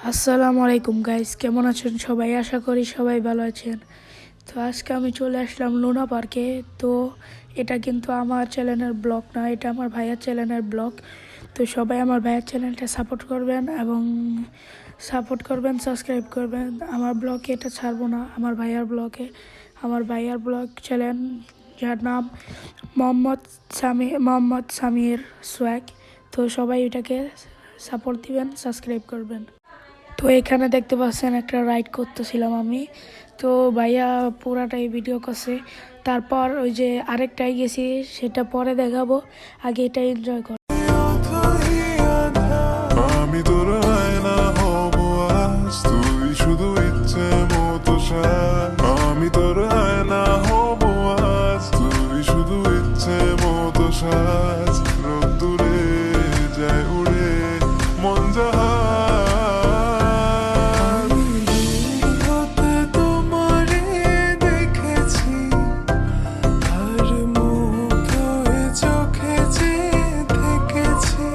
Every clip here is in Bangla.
আসসালামু আলাইকুম গাইস, কেমন আছেন সবাই? আশা করি সবাই ভালো আছেন। তো আজকে আমি চলে আসলাম লুনা পার্কে। তো এটা কিন্তু আমার চ্যানেলের ব্লগ না, এটা আমার ভাইয়ার চ্যানেলের ব্লগ। তো সবাই আমার ভাইয়ার চ্যানেলটা সাপোর্ট করবেন এবং সাবস্ক্রাইব করবেন। আমার ব্লগে এটা ছাড়বো না, আমার ভাইয়ার ব্লগ চ্যানেল, যার নাম মোহাম্মদ সামির সোয়াগ। তো সবাই এটাকে সাপোর্ট দিবেন, সাবস্ক্রাইব করবেন। তো এখানে দেখতে পাচ্ছেন একটা রাইড করতেছিলাম আমি। তো ভাইয়া পুরাটাই ভিডিও করছে। তারপর ওই যে আরেকটাই গেছি, সেটা পরে দেখাবো, আগে এটা এনজয় কর। আমি তোর আয়না হব আজ, তুই শুধু ইচ্ছে মতো সাজ। আমি তোর আয়না হব আজ, তুই শুধু ইচ্ছে মতো সাজ। রোদ্দুরে যায় উড়ে মন জাহাজ। হতে তোমারে দেখেছি, আর মুখে চোখে যে থেকেছি।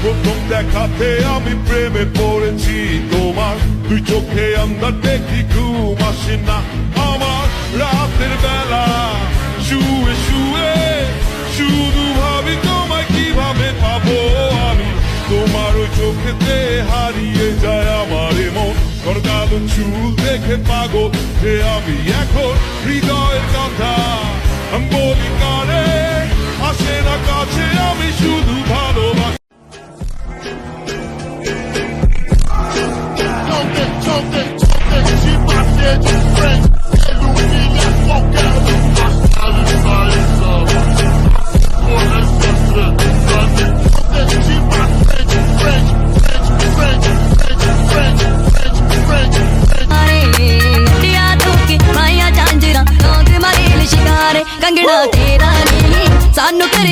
প্রথম দেখাতে আমি প্রেমে পড়েছি তোমার, তুই চোখে আমরা দেখি ঘুম আসে না আমার। রাতের বেলা শুয়ে শুয়ে শুধু ভাবি তোমায় কিভাবে পাবো আমি। তোমার ওই চোখেতে হারিয়ে যায় আমার মন, কালো চুল দেখে পাগল যে আমি এখন। হৃদয়ের কথা আমি বলি কারে, আসে না কাছে, আমি শুধু ভালোবাসি। कंगना तेरा नहीं सानू करे